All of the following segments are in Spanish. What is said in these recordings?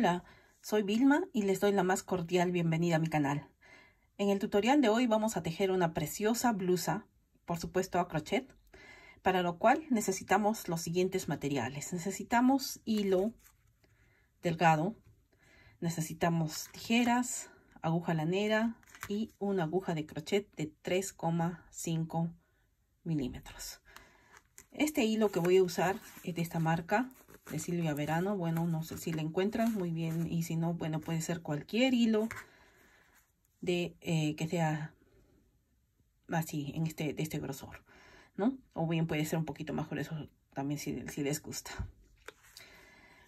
Hola, soy Vilma y les doy la más cordial bienvenida a mi canal. En el tutorial de hoy vamos a tejer una preciosa blusa, por supuesto a crochet, para lo cual necesitamos los siguientes materiales. Necesitamos hilo delgado, necesitamos tijeras, aguja lanera y una aguja de crochet de 3,5 milímetros. Este hilo que voy a usar es de esta marca, de Silvia Verano. Bueno, no sé si la encuentran muy bien, y si no, bueno, puede ser cualquier hilo de que sea así, de este grosor, ¿no? O bien puede ser un poquito más grueso también si les gusta.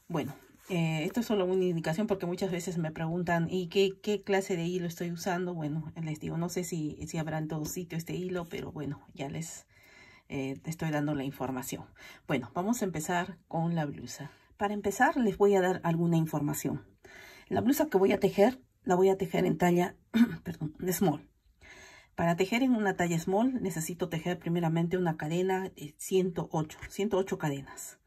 Bueno, esto es solo una indicación porque muchas veces me preguntan ¿y qué clase de hilo estoy usando? Bueno, les digo, no sé si habrá en todo sitio este hilo, pero bueno, ya les estoy dando la información. Bueno, vamos a empezar con la blusa. Para empezar les voy a dar alguna información. La blusa que voy a tejer, la voy a tejer en talla perdón, small. Para tejer en una talla small necesito tejer primeramente una cadena de 108 cadenas.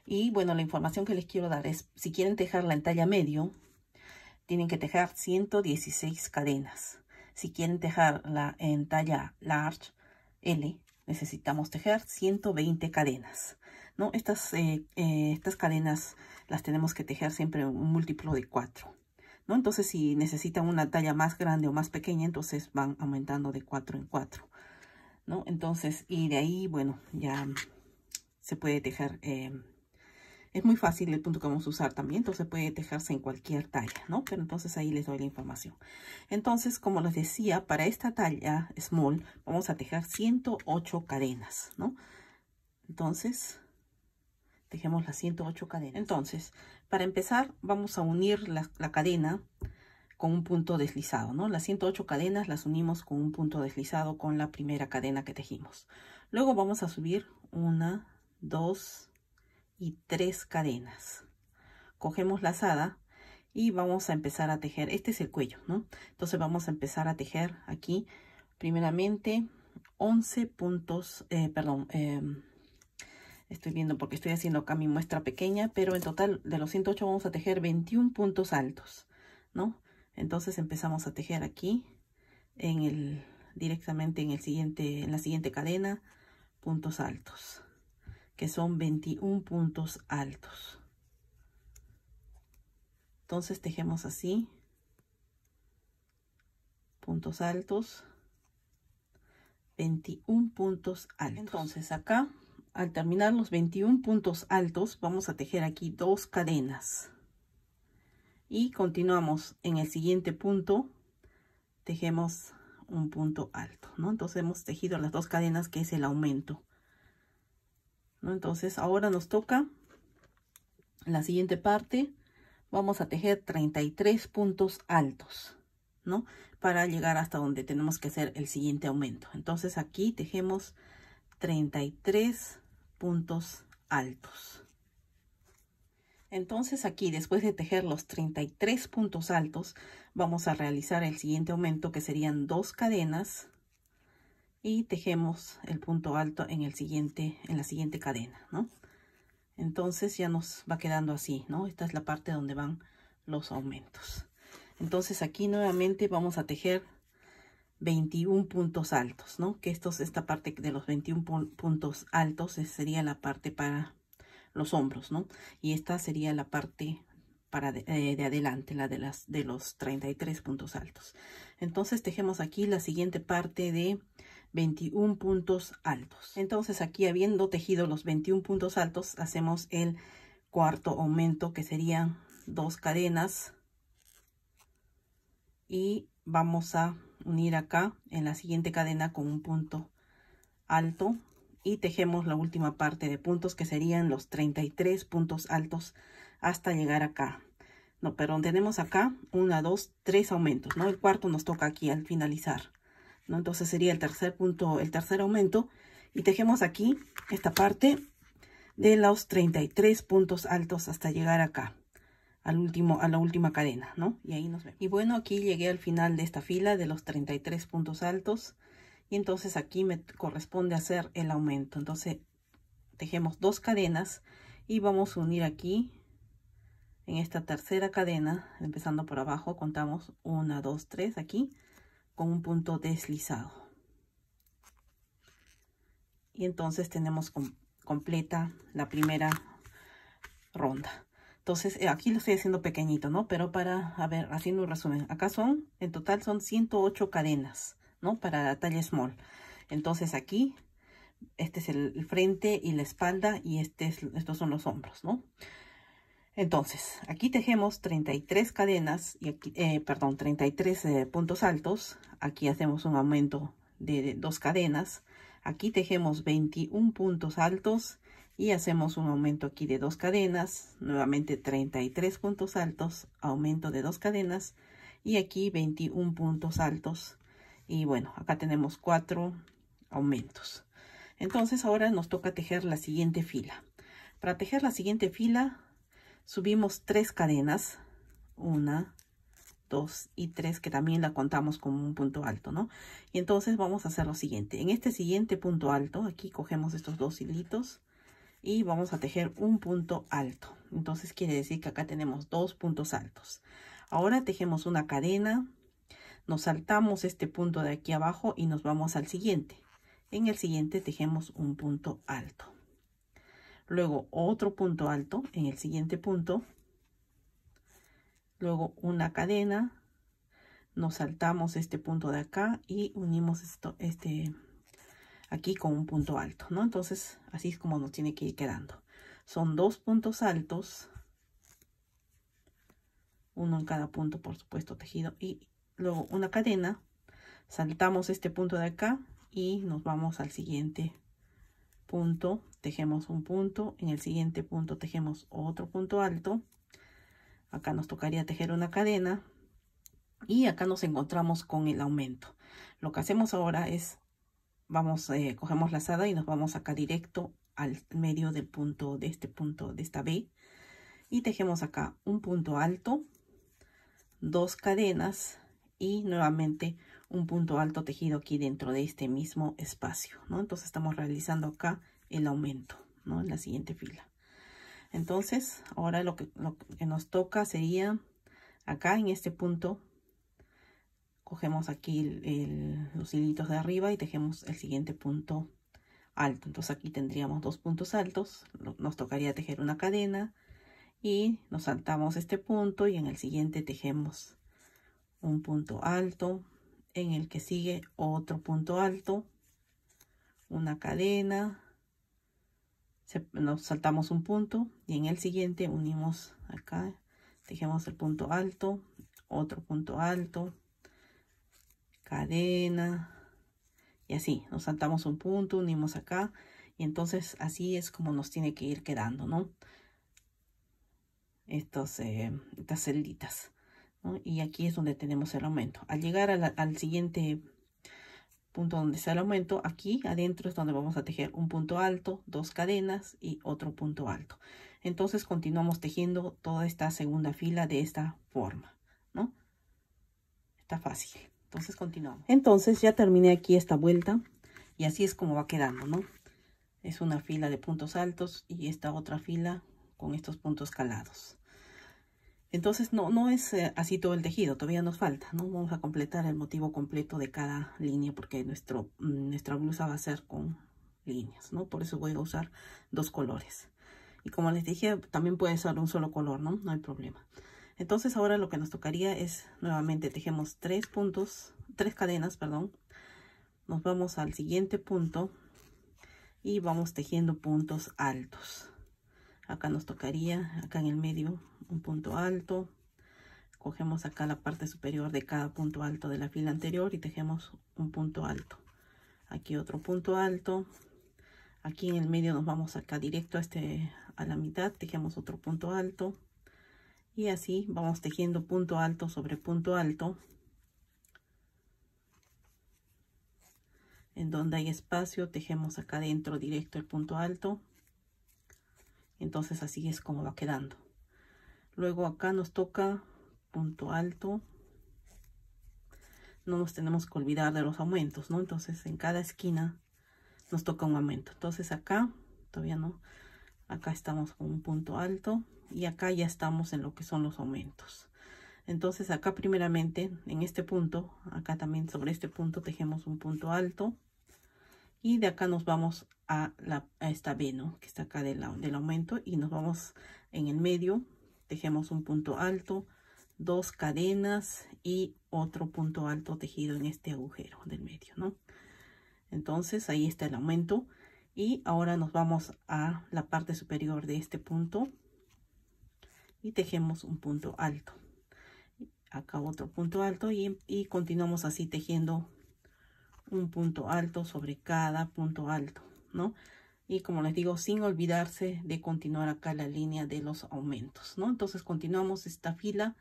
Y bueno, la información que les quiero dar es, si quieren tejerla en talla medio, tienen que tejer 116 cadenas. Si quieren tejerla en talla large, L, necesitamos tejer 120 cadenas, ¿no? Estas cadenas las tenemos que tejer siempre un múltiplo de 4, ¿no? Entonces, si necesitan una talla más grande o más pequeña, entonces van aumentando de 4 en 4, ¿no? Entonces, y de ahí, bueno, ya se puede tejer. Es muy fácil el punto que vamos a usar también, entonces puede tejerse en cualquier talla, ¿no? Pero entonces ahí les doy la información. Entonces, como les decía, para esta talla small vamos a tejer 108 cadenas, ¿no? Entonces, tejemos las 108 cadenas. Entonces, para empezar, vamos a unir la cadena con un punto deslizado, ¿no? Las 108 cadenas las unimos con un punto deslizado con la primera cadena que tejimos. Luego vamos a subir 1, 2 y 3 cadenas. Cogemos lazada y vamos a empezar a tejer. Este es el cuello, ¿no? Entonces vamos a empezar a tejer aquí primeramente 11 puntos, estoy viendo porque estoy haciendo acá mi muestra pequeña, pero en total de los 108 vamos a tejer 21 puntos altos, ¿no? Entonces empezamos a tejer aquí directamente en la siguiente cadena puntos altos, que son 21 puntos altos. Entonces tejemos así, puntos altos, 21 puntos altos. Entonces acá, al terminar los 21 puntos altos, vamos a tejer aquí 2 cadenas. Y continuamos en el siguiente punto, tejemos un punto alto, ¿no? Entonces hemos tejido las 2 cadenas, que es el aumento, ¿no? Entonces ahora nos toca la siguiente parte. Vamos a tejer 33 puntos altos, ¿no? Para llegar hasta donde tenemos que hacer el siguiente aumento. Entonces aquí tejemos 33 puntos altos. Entonces aquí, después de tejer los 33 puntos altos, vamos a realizar el siguiente aumento, que serían 2 cadenas, y tejemos el punto alto en la siguiente cadena, ¿no? Entonces ya nos va quedando así, ¿no? Esta es la parte donde van los aumentos. Entonces aquí nuevamente vamos a tejer 21 puntos altos, ¿no? Que esta parte de los 21 puntos altos sería la parte para los hombros, ¿no? Y esta sería la parte de adelante, la de los 33 puntos altos. Entonces tejemos aquí la siguiente parte de 21 puntos altos. Entonces aquí, habiendo tejido los 21 puntos altos, hacemos el cuarto aumento, que serían 2 cadenas, y vamos a unir acá en la siguiente cadena con un punto alto y tejemos la última parte de puntos, que serían los 33 puntos altos hasta llegar acá. No, pero tenemos acá 1, 2, 3 aumentos, ¿no? El cuarto nos toca aquí al finalizar, ¿no? Entonces sería el tercer punto, el tercer aumento, y tejemos aquí esta parte de los 33 puntos altos hasta llegar acá a la última cadena, ¿no? Y ahí nos vemos. Y bueno, aquí llegué al final de esta fila de los 33 puntos altos, y entonces aquí me corresponde hacer el aumento. Entonces tejemos 2 cadenas y vamos a unir aquí En esta tercera cadena, empezando por abajo, contamos 1, 2, 3 aquí con un punto deslizado. Y entonces tenemos completa la primera ronda. Entonces aquí lo estoy haciendo pequeñito, ¿no? Pero para, a ver, haciendo un resumen. Acá en total son 108 cadenas, ¿no? Para la talla small. Entonces aquí, este es el frente y la espalda y estos son los hombros, ¿no? Entonces, aquí tejemos 33 cadenas, y aquí, 33 puntos altos. Aquí hacemos un aumento de 2 cadenas. Aquí tejemos 21 puntos altos y hacemos un aumento aquí de 2 cadenas. Nuevamente 33 puntos altos, aumento de 2 cadenas. Y aquí 21 puntos altos. Y bueno, acá tenemos 4 aumentos. Entonces, ahora nos toca tejer la siguiente fila. Para tejer la siguiente fila, subimos 3 cadenas, 1, 2 y 3, que también la contamos como un punto alto, ¿no? Y entonces vamos a hacer lo siguiente. En este siguiente punto alto, aquí cogemos estos 2 hilitos y vamos a tejer un punto alto. Entonces quiere decir que acá tenemos 2 puntos altos. Ahora tejemos una cadena, nos saltamos este punto de aquí abajo y nos vamos al siguiente. En el siguiente tejemos un punto alto. Luego otro punto alto en el siguiente punto. Luego una cadena. Nos saltamos este punto de acá y unimos aquí con un punto alto, ¿no? Entonces así es como nos tiene que ir quedando. Son 2 puntos altos. Uno en cada punto, por supuesto, tejido. Y luego una cadena. Saltamos este punto de acá y nos vamos al siguiente punto, tejemos un punto, en el siguiente punto tejemos otro punto alto. Acá nos tocaría tejer una cadena y acá nos encontramos con el aumento. Lo que hacemos ahora es, cogemos la lazada y nos vamos acá directo al medio del punto, de esta B, y tejemos acá un punto alto, 2 cadenas y nuevamente un punto alto tejido aquí dentro de este mismo espacio, ¿no? Entonces estamos realizando acá el aumento, ¿no? En la siguiente fila. Entonces ahora lo que nos toca sería acá en este punto, cogemos aquí los hilitos de arriba y tejemos el siguiente punto alto. Entonces aquí tendríamos 2 puntos altos, nos tocaría tejer una cadena y nos saltamos este punto y en el siguiente tejemos un punto alto. En el que sigue otro punto alto, una cadena, nos saltamos un punto y en el siguiente unimos acá, tejemos el punto alto, otro punto alto, cadena y así, nos saltamos un punto, unimos acá y entonces así es como nos tiene que ir quedando, ¿no? Estas celditas, ¿no? Y aquí es donde tenemos el aumento. Al llegar al siguiente punto donde está el aumento, aquí adentro es donde vamos a tejer un punto alto, 2 cadenas y otro punto alto. Entonces continuamos tejiendo toda esta segunda fila de esta forma, ¿no? Está fácil. Entonces continuamos. Entonces ya terminé aquí esta vuelta y así es como va quedando, ¿no? Es una fila de puntos altos y esta otra fila con estos puntos calados. Entonces no es así todo el tejido, todavía nos falta, ¿no? Vamos a completar el motivo completo de cada línea porque nuestra blusa va a ser con líneas, ¿no? Por eso voy a usar 2 colores. Y como les dije, también puede ser un solo color, ¿no? No hay problema. Entonces ahora lo que nos tocaría es, nuevamente tejemos 3 cadenas, perdón. Nos vamos al siguiente punto y vamos tejiendo puntos altos. Acá nos tocaría, acá en el medio, un punto alto. Cogemos acá la parte superior de cada punto alto de la fila anterior y tejemos un punto alto. Aquí otro punto alto. Aquí en el medio nos vamos acá directo a la mitad, tejemos otro punto alto. Y así vamos tejiendo punto alto sobre punto alto. En donde hay espacio, tejemos acá dentro directo el punto alto. Entonces así es como va quedando. Luego acá nos toca punto alto. No nos tenemos que olvidar de los aumentos, ¿no? Entonces en cada esquina nos toca un aumento. Entonces acá, todavía no. Acá estamos con un punto alto y acá ya estamos en lo que son los aumentos. Entonces acá primeramente en este punto, acá también sobre este punto tejemos un punto alto y de acá nos vamos a esta V, ¿no? Que está acá del aumento, y nos vamos en el medio, tejemos un punto alto, 2 cadenas y otro punto alto tejido en este agujero del medio, ¿no? Entonces ahí está el aumento, y ahora nos vamos a la parte superior de este punto y tejemos un punto alto. Acá otro punto alto y continuamos así tejiendo un punto alto sobre cada punto alto, ¿no? Y como les digo, sin olvidarse de continuar acá la línea de los aumentos, ¿no? Entonces continuamos esta fila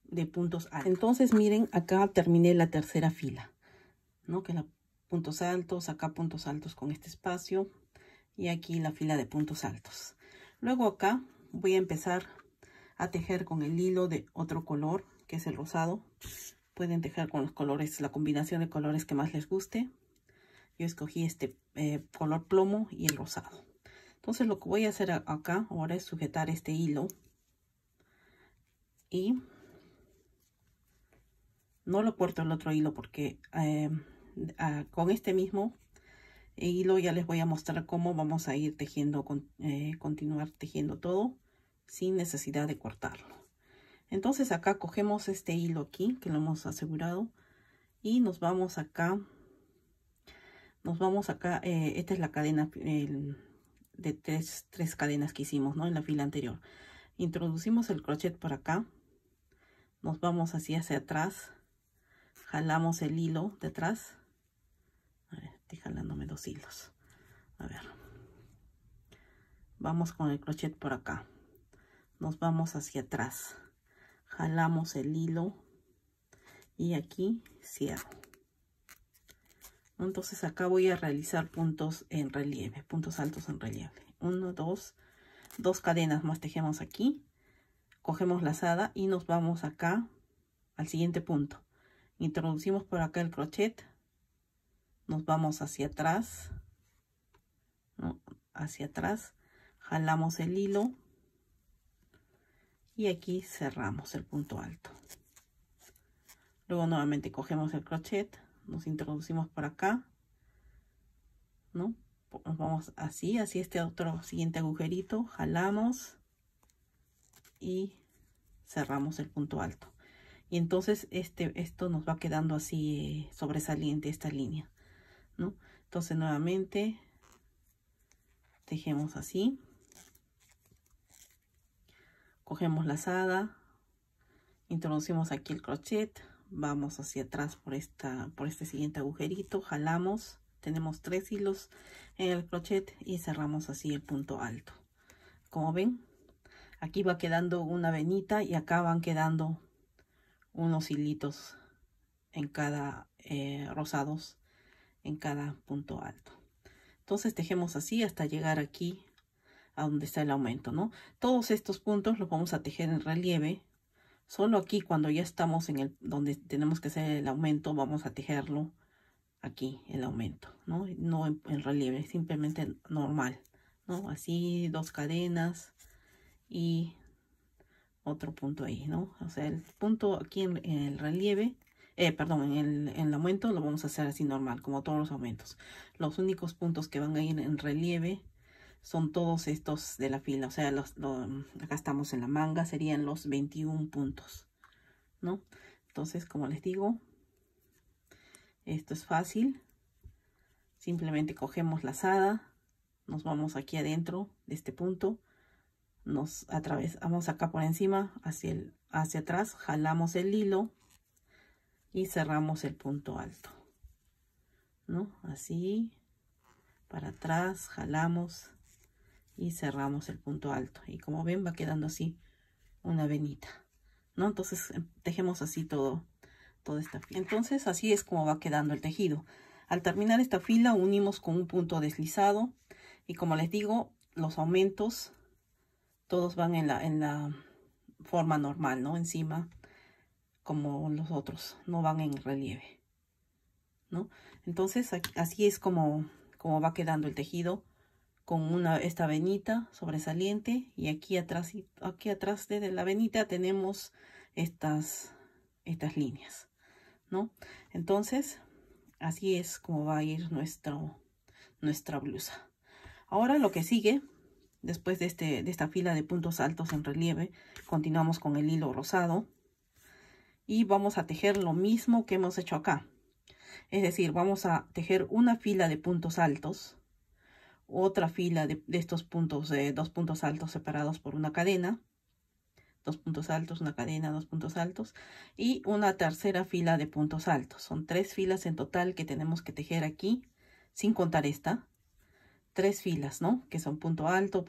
de puntos altos. Entonces miren, acá terminé la tercera fila, ¿no? Que puntos altos, acá puntos altos con este espacio y aquí la fila de puntos altos. Luego acá voy a empezar a tejer con el hilo de otro color, que es el rosado. Pueden tejer con los colores, la combinación de colores que más les guste. Yo escogí este color plomo y el rosado. Entonces lo que voy a hacer acá ahora es sujetar este hilo. Y no lo corto el otro hilo porque con este mismo hilo ya les voy a mostrar cómo vamos a ir tejiendo, continuar tejiendo todo sin necesidad de cortarlo. Entonces acá cogemos este hilo aquí que lo hemos asegurado y nos vamos acá. Esta es la cadena de tres cadenas que hicimos, ¿no? En la fila anterior. Introducimos el crochet por acá. Nos vamos así hacia atrás. Jalamos el hilo de atrás. A ver, estoy jalándome 2 hilos. A ver. Vamos con el crochet por acá. Nos vamos hacia atrás. Jalamos el hilo y aquí cierro. Entonces acá voy a realizar puntos en relieve, puntos altos en relieve. 1, 2, 2 cadenas más tejemos aquí. Cogemos lazada y nos vamos acá al siguiente punto. Introducimos por acá el crochet. Nos vamos hacia atrás, ¿no? Hacia atrás. Jalamos el hilo. Y aquí cerramos el punto alto. Luego nuevamente cogemos el crochet, nos introducimos por acá, ¿no? Nos vamos así, este otro siguiente agujerito, jalamos y cerramos el punto alto. Y entonces esto nos va quedando así sobresaliente esta línea, ¿no? Entonces nuevamente tejemos así. Cogemos lazada, introducimos aquí el crochet, vamos hacia atrás por este siguiente agujerito, jalamos, tenemos 3 hilos en el crochet y cerramos así el punto alto. Como ven, aquí va quedando una venita y acá van quedando unos hilitos en cada rosados en cada punto alto. Entonces tejemos así hasta llegar aquí a donde está el aumento, ¿no? Todos estos puntos los vamos a tejer en relieve. Solo aquí cuando ya estamos en donde tenemos que hacer el aumento, vamos a tejerlo aquí, el aumento, ¿no? No en relieve, simplemente normal, ¿no? Así 2 cadenas y otro punto ahí, ¿no? O sea, el punto aquí en el relieve, perdón, en el aumento lo vamos a hacer así normal, como todos los aumentos. Los únicos puntos que van a ir en relieve son todos estos de la fila, o sea, acá estamos en la manga, serían los 21 puntos, ¿no? Entonces, como les digo, esto es fácil. Simplemente cogemos lazada, nos vamos aquí adentro de este punto, nos atravesamos acá por encima hacia atrás, jalamos el hilo y cerramos el punto alto, ¿no? Así, para atrás, jalamos y cerramos el punto alto. Y como ven, va quedando así una venita, ¿no? Entonces tejemos así toda esta fila. Entonces así es como va quedando el tejido. Al terminar esta fila unimos con un punto deslizado y como les digo, los aumentos todos van en la forma normal, ¿no? Encima, como los otros, no van en relieve, ¿no? Entonces así es como va quedando el tejido con esta venita sobresaliente, y aquí atrás de la venita tenemos estas líneas, ¿no? Entonces así es como va a ir nuestra blusa. Ahora lo que sigue, después de esta fila de puntos altos en relieve, continuamos con el hilo rosado y vamos a tejer lo mismo que hemos hecho acá. Es decir, vamos a tejer una fila de puntos altos, otra fila de estos puntos, dos puntos altos separados por una cadena, dos puntos altos, una cadena, dos puntos altos, y una tercera fila de puntos altos. Son 3 filas en total que tenemos que tejer aquí, sin contar esta. 3 filas, ¿no? Que son punto alto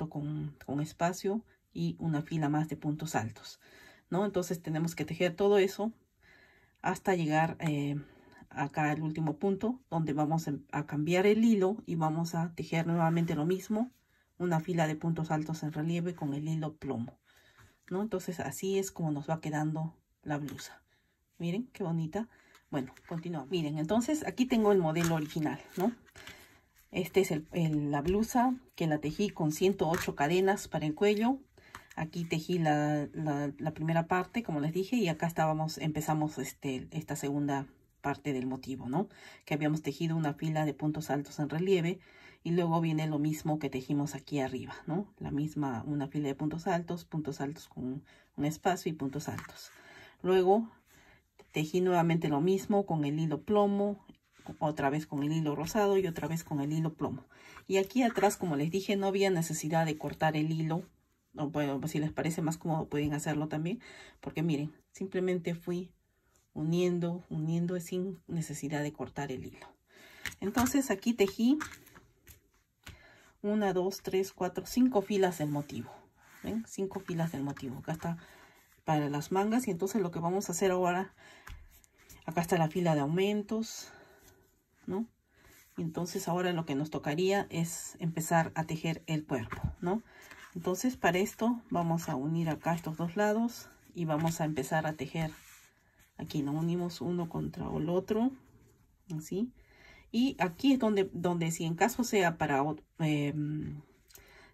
con espacio y una fila más de puntos altos, ¿no? Entonces tenemos que tejer todo eso hasta llegar acá al último punto, donde vamos a cambiar el hilo y vamos a tejer nuevamente lo mismo, una fila de puntos altos en relieve con el hilo plomo, ¿no? Entonces así es como nos va quedando la blusa. Miren qué bonita. Bueno, continuamos. Miren, entonces aquí tengo el modelo original, ¿no? Este es la blusa que la tejí con 108 cadenas para el cuello. Aquí tejí la primera parte, como les dije, y acá empezamos esta segunda parte del motivo, ¿no? Que habíamos tejido una fila de puntos altos en relieve y luego viene lo mismo que tejimos aquí arriba, ¿no? Una fila de puntos altos con un espacio y puntos altos. Luego tejí nuevamente lo mismo con el hilo plomo, otra vez con el hilo rosado y otra vez con el hilo plomo. Y aquí atrás, como les dije, no había necesidad de cortar el hilo. O bueno, si les parece más cómodo pueden hacerlo también, porque miren, simplemente fui uniendo sin necesidad de cortar el hilo. Entonces aquí tejí 1, 2, 3, 4, 5 filas del motivo. ¿Ven? 5 filas del motivo. Acá está para las mangas. Y entonces lo que vamos a hacer ahora, acá está la fila de aumentos, ¿no? Y entonces ahora lo que nos tocaría es empezar a tejer el cuerpo, ¿no? Entonces para esto vamos a unir acá estos dos lados y vamos a empezar a tejer. Aquí nos unimos uno contra el otro, así. Y aquí es donde si en caso sea para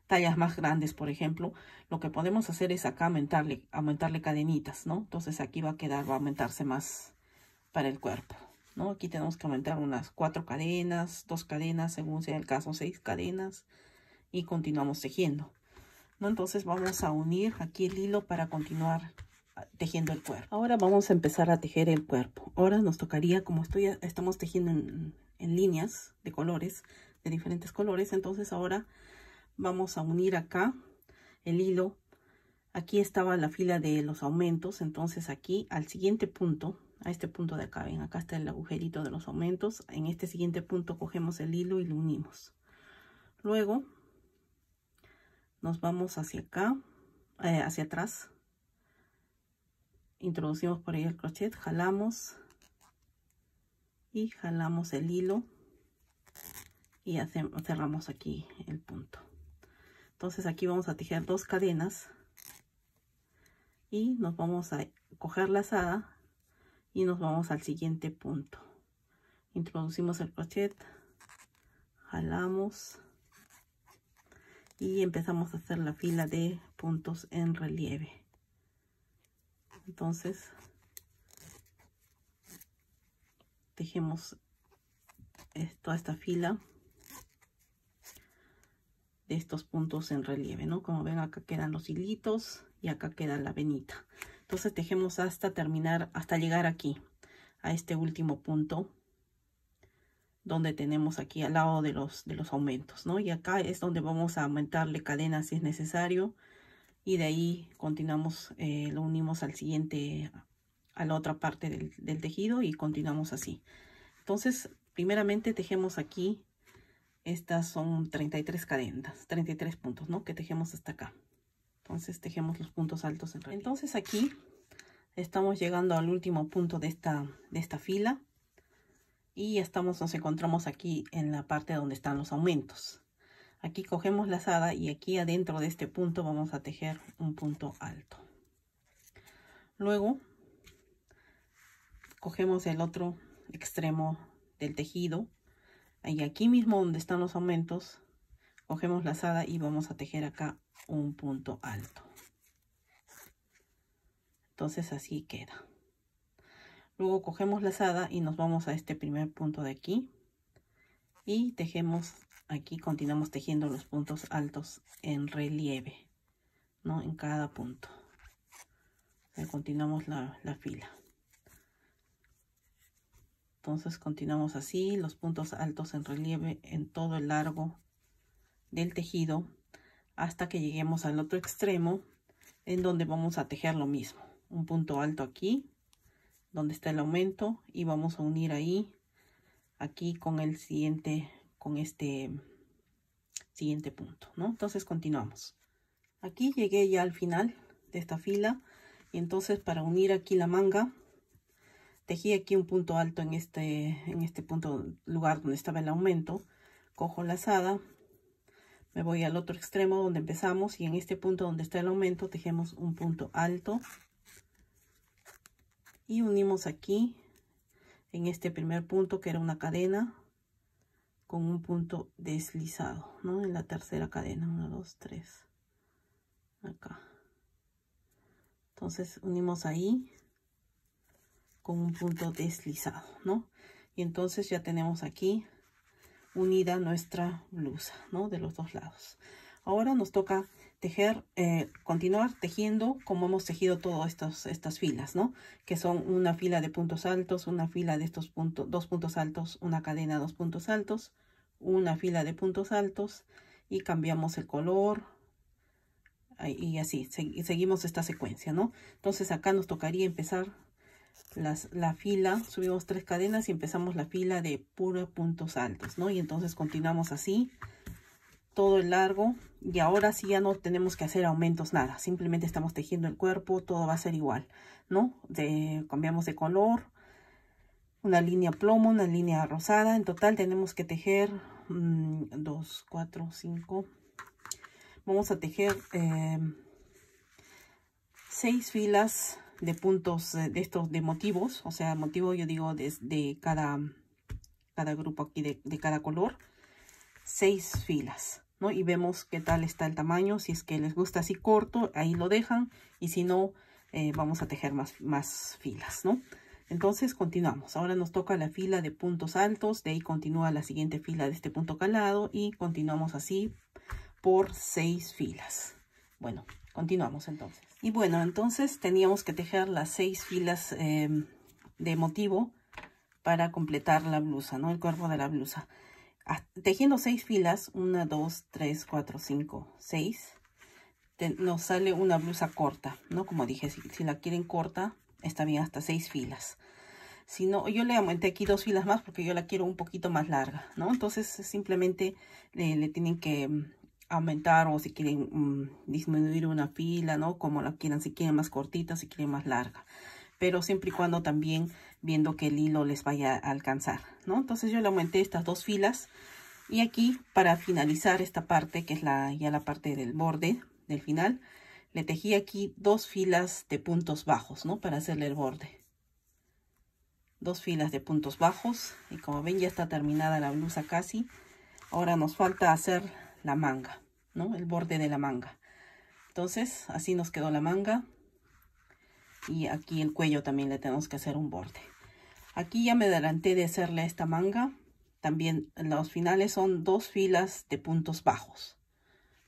tallas más grandes, por ejemplo, lo que podemos hacer es acá aumentarle cadenitas, ¿no? Entonces aquí va a aumentarse más para el cuerpo, ¿no? Aquí tenemos que aumentar unas 4 cadenas, 2 cadenas, según sea el caso, 6 cadenas, y continuamos tejiendo, ¿no? Entonces vamos a unir aquí el hilo para continuar tejiendo el cuerpo. Ahora vamos a empezar a tejer el cuerpo. Ahora nos tocaría, como estamos tejiendo en líneas de colores, de diferentes colores, entonces ahora vamos a unir acá el hilo. Aquí estaba la fila de los aumentos, entonces aquí al siguiente punto, a este punto de acá, ven, acá está el agujerito de los aumentos. En este siguiente punto cogemos el hilo y lo unimos. Luego nos vamos hacia acá, hacia atrás. Introducimos por ahí el crochet, jalamos y jalamos el hilo y cerramos aquí el punto. Entonces aquí vamos a tejer 2 cadenas y nos vamos a coger lazada y nos vamos al siguiente punto. Introducimos el crochet, jalamos y empezamos a hacer la fila de puntos en relieve. Entonces tejemos toda esta fila de estos puntos en relieve, ¿no? Como ven, acá quedan los hilitos y acá queda la venita. Entonces tejemos hasta terminar, hasta llegar aquí a este último punto donde tenemos aquí al lado de los aumentos, ¿no? Y acá es donde vamos a aumentarle cadenas si es necesario, y de ahí continuamos, lo unimos al siguiente, a la otra parte del tejido, y continuamos así. Entonces primeramente tejemos aquí, estas son 33 cadenas, 33 puntos, ¿no? Que tejemos hasta acá. Entonces tejemos los puntos altos en relieve. Entonces aquí estamos llegando al último punto de esta fila. Y nos encontramos aquí en la parte donde están los aumentos. Aquí cogemos lazada y aquí adentro de este punto vamos a tejer un punto alto. Luego cogemos el otro extremo del tejido. Y aquí mismo donde están los aumentos, cogemos lazada y vamos a tejer acá un punto alto. Entonces así queda. Luego cogemos lazada y nos vamos a este primer punto de aquí y tejemos aquí, continuamos tejiendo los puntos altos en relieve, ¿no? En cada punto. Continuamos la fila. Entonces continuamos así, los puntos altos en relieve en todo el largo del tejido hasta que lleguemos al otro extremo, en donde vamos a tejer lo mismo. Un punto alto aquí, donde está el aumento, y vamos a unir ahí, aquí con el siguiente, con este siguiente punto, ¿no? Entonces continuamos. Aquí llegué ya al final de esta fila, y entonces para unir aquí la manga, tejí aquí un punto alto en este punto, lugar donde estaba el aumento. Cojo lazada, me voy al otro extremo donde empezamos, y en este punto donde está el aumento tejemos un punto alto y unimos aquí en este primer punto, que era una cadena, con un punto deslizado, ¿no? En la tercera cadena, 1, 2, 3, acá. Entonces unimos ahí con un punto deslizado, ¿no? Y entonces ya tenemos aquí unida nuestra blusa, ¿no? De los dos lados. Ahora nos toca tejer, continuar tejiendo como hemos tejido todas estas filas, ¿no? Que son una fila de puntos altos, una fila de estos puntos, 2 puntos altos, una cadena, 2 puntos altos, una fila de puntos altos, y cambiamos el color, y así seguimos esta secuencia, ¿no? Entonces acá nos tocaría empezar la fila, subimos 3 cadenas y empezamos la fila de puros puntos altos, ¿no? Y entonces continuamos así todo el largo, y ahora sí ya no tenemos que hacer aumentos, nada, simplemente estamos tejiendo el cuerpo, todo va a ser igual, ¿no? Cambiamos de color, una línea plomo, una línea rosada. En total tenemos que tejer 2, 4, 5, vamos a tejer 6 filas de puntos de estos de motivos, o sea, motivo yo digo de cada grupo aquí de cada color, 6 filas, ¿no? Y vemos qué tal está el tamaño. Si es que les gusta así corto, ahí lo dejan, y si no, vamos a tejer más filas, ¿no? Entonces continuamos. Ahora nos toca la fila de puntos altos, de ahí continúa la siguiente fila de este punto calado, y continuamos así por 6 filas. Bueno, continuamos entonces. Y bueno, entonces teníamos que tejer las 6 filas de motivo para completar la blusa, ¿no? El cuerpo de la blusa. Tejiendo 6 filas, 1, 2, 3, 4, 5, 6, nos sale una blusa corta, ¿no? Como dije, si la quieren corta, está bien hasta 6 filas. Si no, yo le aumenté aquí 2 filas más porque yo la quiero un poquito más larga, ¿no? Entonces simplemente le tienen que aumentar, o si quieren disminuir una fila, ¿no? Como la quieran, si quieren más cortita, si quieren más larga. Pero siempre y cuando también viendo que el hilo les vaya a alcanzar, ¿no? Entonces yo le aumenté estas 2 filas, y aquí para finalizar esta parte, que es ya la parte del borde del final, le tejí aquí 2 filas de puntos bajos, ¿no? Para hacerle el borde. 2 filas de puntos bajos, y como ven ya está terminada la blusa casi. Ahora nos falta hacer la manga, ¿no? El borde de la manga. Entonces así nos quedó la manga, y aquí el cuello también le tenemos que hacer un borde. Aquí ya me adelanté de hacerle esta manga. También los finales son 2 filas de puntos bajos.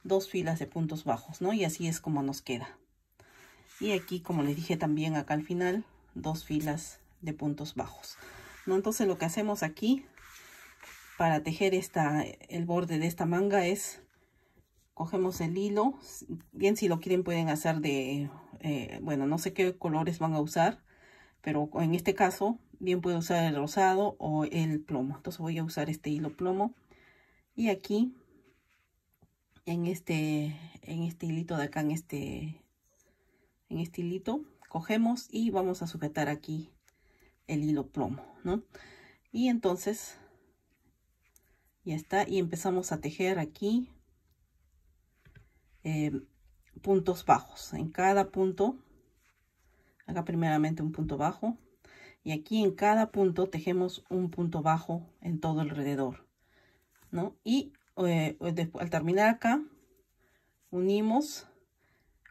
2 filas de puntos bajos, ¿no? Y así es como nos queda. Y aquí, como les dije también acá al final, 2 filas de puntos bajos, ¿no? Entonces lo que hacemos aquí para tejer el borde de esta manga es, cogemos el hilo. Bien, si lo quieren pueden hacer bueno, no sé qué colores van a usar, pero en este caso bien puedo usar el rosado o el plomo. Entonces voy a usar este hilo plomo, y aquí en este hilito de acá, en este hilito cogemos y vamos a sujetar aquí el hilo plomo, ¿no? Y entonces ya está, y empezamos a tejer aquí puntos bajos en cada punto. Acá primeramente un punto bajo, y aquí en cada punto tejemos un punto bajo en todo alrededor, ¿no? Y al terminar acá, unimos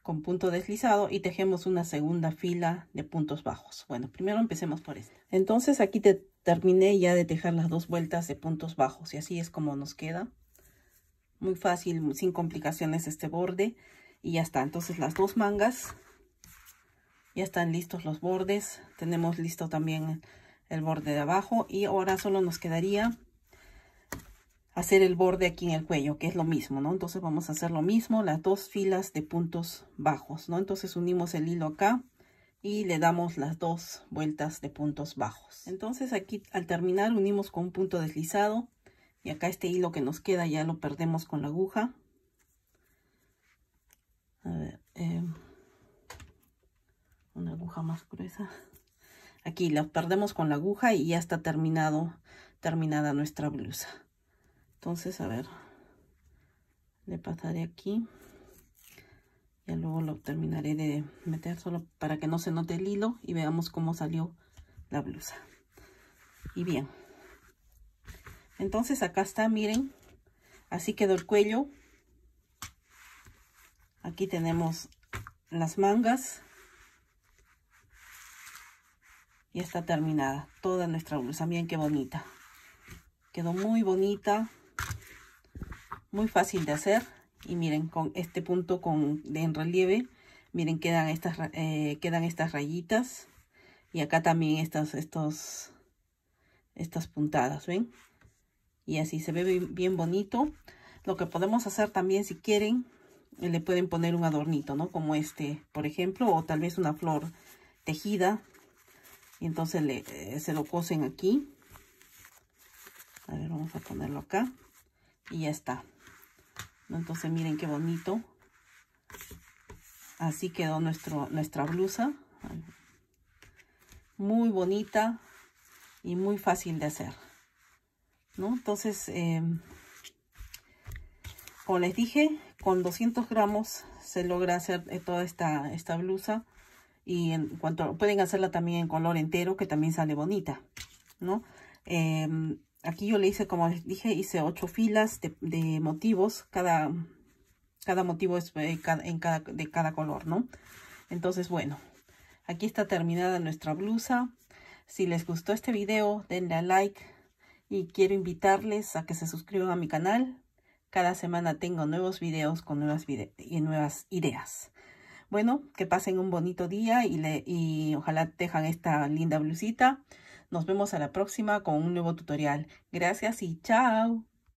con punto deslizado y tejemos una segunda fila de puntos bajos. Bueno, primero empecemos por este. Entonces aquí terminé ya de tejer las 2 vueltas de puntos bajos y así es como nos queda. Muy fácil, sin complicaciones este borde y ya está. Entonces las 2 mangas, ya están listos los bordes. Tenemos listo también el borde de abajo y ahora solo nos quedaría hacer el borde aquí en el cuello, que es lo mismo, ¿no? Entonces vamos a hacer lo mismo, las 2 filas de puntos bajos, ¿no? Entonces unimos el hilo acá y le damos las 2 vueltas de puntos bajos. Entonces aquí al terminar unimos con un punto deslizado y acá este hilo que nos queda ya lo perdemos con la aguja. A ver, una aguja más gruesa. Aquí la perdemos con la aguja y ya está terminada nuestra blusa. Entonces, a ver, le pasaré aquí. Ya luego lo terminaré de meter solo para que no se note el hilo y veamos cómo salió la blusa. Y bien. Entonces acá está, miren. Así quedó el cuello. Aquí tenemos las mangas. Y está terminada toda nuestra blusa. Miren qué bonita. Quedó muy bonita. Muy fácil de hacer. Y miren, con este punto en relieve, miren, quedan estas rayitas. Y acá también estas puntadas, ¿ven? Y así se ve bien bonito. Lo que podemos hacer también, si quieren, le pueden poner un adornito, ¿no? Como este, por ejemplo, o tal vez una flor tejida. Y entonces se lo cosen aquí. A ver, vamos a ponerlo acá. Y ya está. Entonces miren qué bonito. Así quedó nuestra blusa. Muy bonita y muy fácil de hacer, ¿no? Entonces, como les dije, con 200 gramos se logra hacer toda esta blusa. Y en cuanto pueden hacerla también en color entero, que también sale bonita, ¿no? Aquí yo le hice, como les dije, hice 8 filas de motivos. Cada motivo es de cada color, ¿no? Entonces, bueno, aquí está terminada nuestra blusa. Si les gustó este video, denle a like. Y quiero invitarles a que se suscriban a mi canal. Cada semana tengo nuevos videos con nuevas ideas. Bueno, que pasen un bonito día y ojalá tejan esta linda blusita. Nos vemos a la próxima con un nuevo tutorial. Gracias y chao.